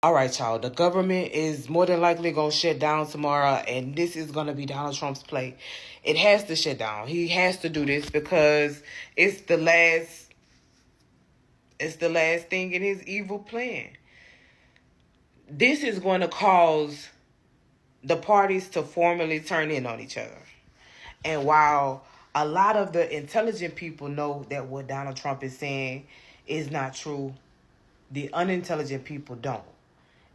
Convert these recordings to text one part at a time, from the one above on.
All right, y'all. The government is more than likely going to shut down tomorrow, and this is going to be Donald Trump's play. It has to shut down. He has to do this because it's the last. It's the last thing in his evil plan. This is going to cause the parties to formally turn in on each other. And while a lot of the intelligent people know that what Donald Trump is saying is not true, the unintelligent people don't.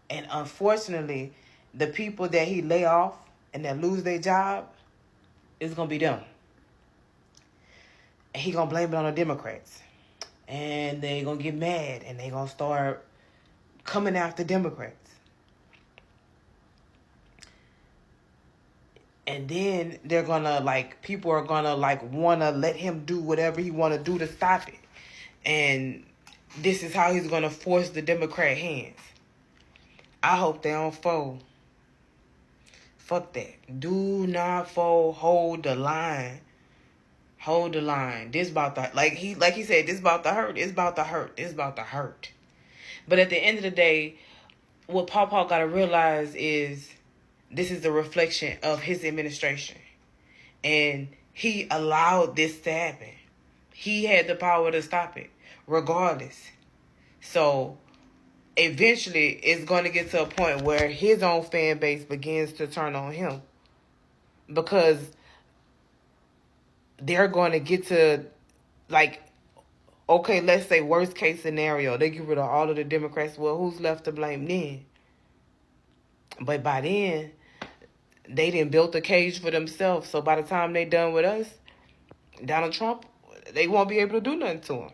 And unfortunately, the people that he lay off and that lose their job is going to be them. And he going to blame it on the Democrats. And they going to get mad and they going to start coming after Democrats. And then they're going to, people are going to, want to let him do whatever he want to do to stop it. And this is how he's going to force the Democrat hands. I hope they don't fold. Fuck that. Do not fold. Hold the line. Hold the line. This about to, like he said, this about to hurt. It's about to hurt. It's about to hurt. But at the end of the day, what Paul got to realize is this is the reflection of his administration. And he allowed this to happen. He had the power to stop it, regardless. So eventually it's going to get to a point where his own fan base begins to turn on him. Because they're going to get to, okay, let's say worst case scenario, they get rid of all of the Democrats. Well, who's left to blame then? But by then, they done built a cage for themselves. So by the time they done with us, Donald Trump, they won't be able to do nothing to him.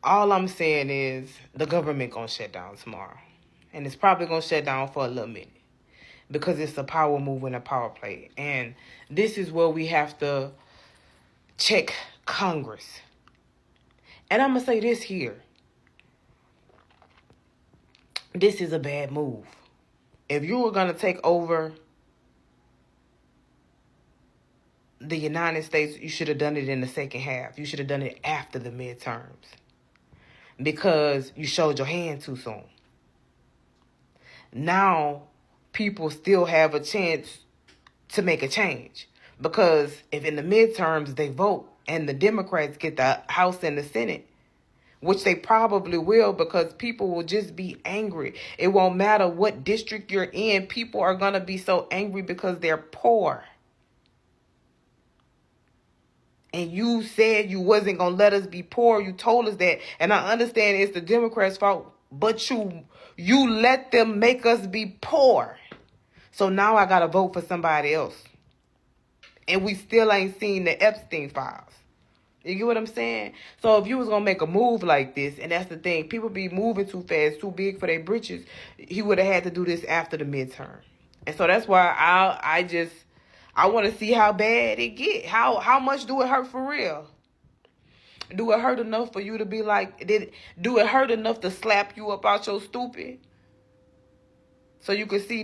All I'm saying is the government going to shut down tomorrow. And it's probably going to shut down for a little minute. Because it's a power move and a power play. And this is where we have to check Congress. And I'm going to say this here. This is a bad move. If you were going to take over the United States, you should have done it in the second half. You should have done it after the midterms. Because you showed your hand too soon. Now, people still have a chance to make a change. Because if in the midterms they vote and the Democrats get the House and the Senate, which they probably will because people will just be angry. It won't matter what district you're in. People are going to be so angry because they're poor. And you said you wasn't going to let us be poor. You told us that. And I understand it's the Democrats' fault. But you let them make us be poor. So now I got to vote for somebody else. And we still ain't seen the Epstein files. You get what I'm saying? So if you was going to make a move like this, and that's the thing, people be moving too fast, too big for their britches, he would have had to do this after the midterm. And so that's why I want to see how bad it get. How much do it hurt for real? Do it hurt enough for you to be like, do it hurt enough to slap you up out your stupid? So you can see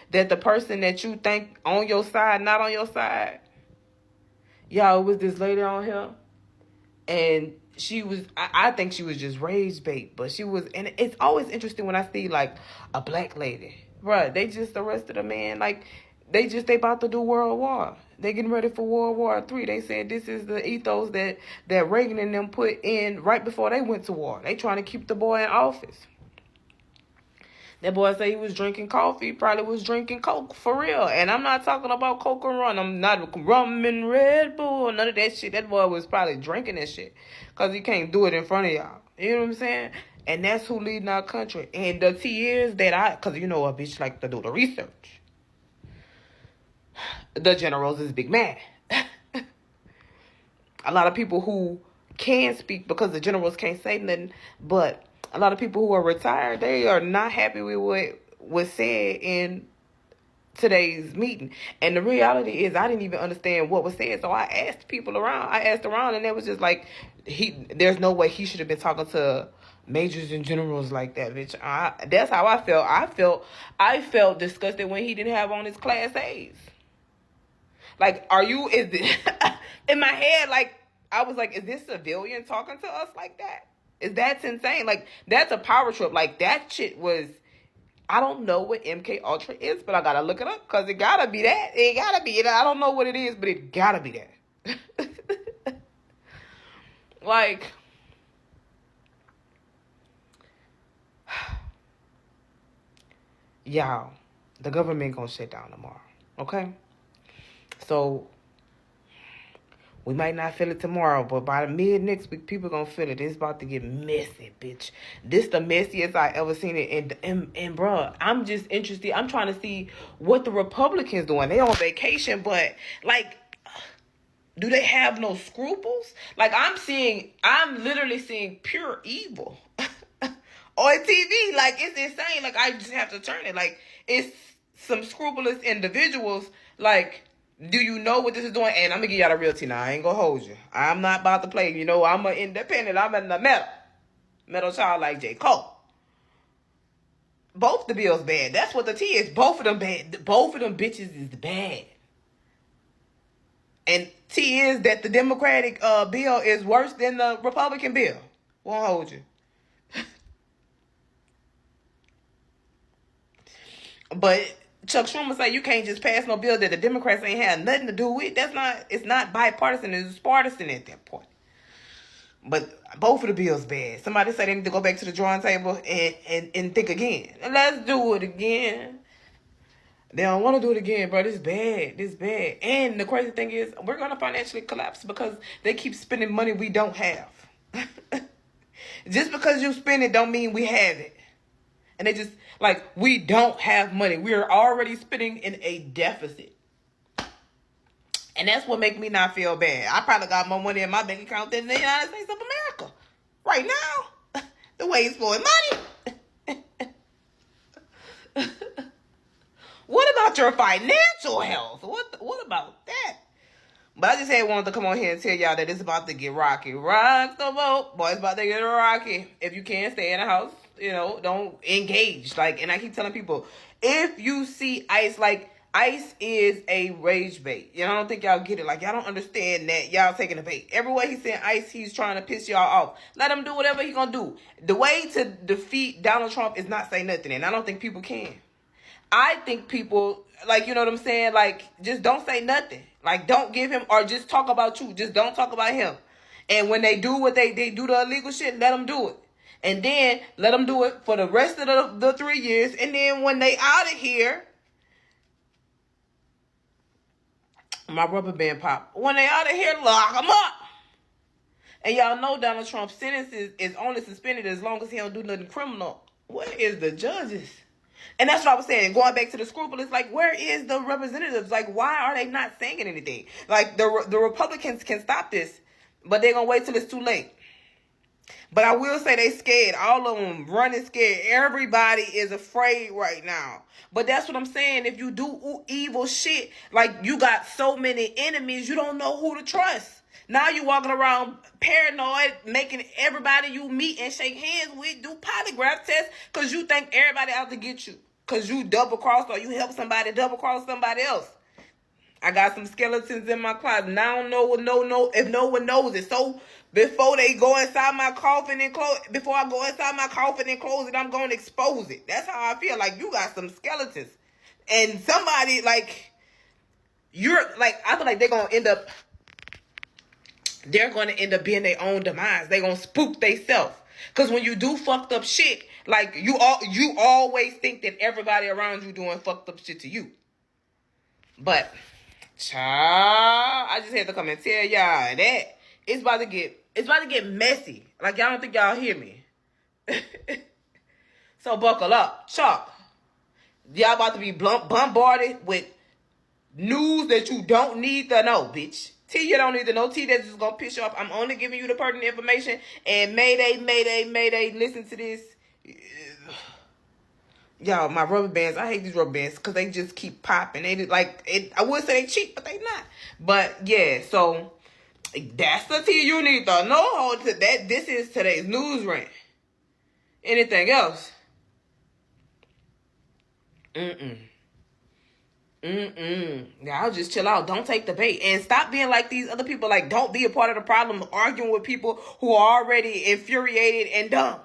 that the person that you think on your side, not on your side. Y'all, it was this lady on here. And she was, I think she was just rage bait. But she was, and it's always interesting when I see like a black lady. Bruh, they just arrested a man. Like, they about to do World War. They getting ready for World War III. They said this is the ethos that Reagan and them put in right before they went to war. They trying to keep the boy in office. That boy said he was drinking coffee, probably was drinking Coke, for real. And I'm not talking about Coke and rum. I'm not rum and Red Bull, none of that shit. That boy was probably drinking that shit because he can't do it in front of y'all. You know what I'm saying? And that's who leading our country. And the tea is that because you know a bitch like to do the research. The generals is big mad. A lot of people who can speak because the generals can't say nothing, but a lot of people who are retired, they are not happy with what was said in today's meeting. And the reality is I didn't even understand what was said. So I asked people around. And it was just like, there's no way he should have been talking to majors and generals like that, bitch. That's how I felt. I felt disgusted when he didn't have on his class A's. Like, in my head, like, I was like, is this civilian talking to us like that? That's insane. Like, that's a power trip. Like, that shit was, I don't know what MK Ultra is, but I gotta look it up because it gotta be that. It gotta be. I don't know what it is, but it gotta be that. Like, y'all, the government gonna shut down tomorrow. Okay? So, we might not feel it tomorrow, but by the mid next week, people gonna feel it. It's about to get messy, bitch. This the messiest I ever seen it. And bruh, I'm just interested. I'm trying to see what the Republicans doing. They on vacation, but like, do they have no scruples? Like, I'm literally seeing pure evil on TV. Like, it's insane. Like, I just have to turn it. Like, it's some scrupulous individuals. Like, do you know what this is doing? And I'm gonna give y'all the realty now. I ain't gonna hold you. I'm not about to play. You know, I'm an independent. I'm in the metal child like J. Cole. Both the bills bad. That's what the T is. Both of them bad. Both of them bitches is bad. And T is that the Democratic bill is worse than the Republican bill. Won't hold you. But Chuck Schumer say you can't just pass no bill that the Democrats ain't had nothing to do with. It's not bipartisan, it's partisan at that point. But both of the bills bad. Somebody said they need to go back to the drawing table and think again. Let's do it again. They don't want to do it again, bro. This bad. And the crazy thing is, we're going to financially collapse because they keep spending money we don't have. Just because you spend it don't mean we have it. And they just, like, we don't have money. We're already spending in a deficit. And that's what makes me not feel bad. I probably got more money in my bank account than the United States of America. Right now. The way it's flowing money. What about your financial health? What about that? But I just wanted to come on here and tell y'all that it's about to get rocky. Rock the boat. Boy, it's about to get rocky. If you can't stay in the house, you know, don't engage. Like, and I keep telling people, if you see ICE, like, ICE is a rage bait. You know, I don't think y'all get it. Like, y'all don't understand that y'all taking a bait. Everywhere he's saying ICE, he's trying to piss y'all off. Let him do whatever he gonna do. The way to defeat Donald Trump is not say nothing. And I don't think people can. I think people, like, you know what I'm saying? Like, just don't say nothing. Like, don't give him, or just talk about you. Just don't talk about him. And when they do what they do the illegal shit, let them do it. And then let them do it for the rest of the 3 years. And then when they out of here, my rubber band pop. When they out of here, lock them up. And y'all know Donald Trump's sentence is only suspended as long as he don't do nothing criminal. Where is the judges? And that's what I was saying. Going back to the scrupulous, like, where is the representatives? Like, why are they not saying anything? Like, the Republicans can stop this, but they're going to wait till it's too late. But I will say they scared. All of them running scared. Everybody is afraid right now. But that's what I'm saying. If you do evil shit, like, you got so many enemies, you don't know who to trust. Now you walking around paranoid, making everybody you meet and shake hands with do polygraph tests because you think everybody out to get you. Because you double-crossed or you help somebody double-cross somebody else. I got some skeletons in my closet. Now I don't know if no one knows it. So before they go inside my coffin and close, before I go inside my coffin and close it, I'm going to expose it. That's how I feel. Like, you got some skeletons. And somebody, like, I feel like they're going to end up being their own demise. They're going to spook themselves. Because when you do fucked up shit, like, you always think that everybody around you doing fucked up shit to you. But, child, I just had to come and tell y'all that it's about to get messy. Like, y'all don't think y'all hear me. So buckle up. Chuck, y'all about to be bombarded with news that you don't need to know, bitch. T, you don't need to know. T, that's just gonna piss you off. I'm only giving you the pertinent information. And mayday, listen to this. Y'all, my rubber bands, I hate these rubber bands because they just keep popping. They like it. I would say they cheap, but they not. But yeah, so that's the tea you need to know. Hold to that. This is today's news rant. Anything else? Yeah, I'll just chill out. Don't take the bait. And stop being like these other people. Like, don't be a part of the problem arguing with people who are already infuriated and dumb.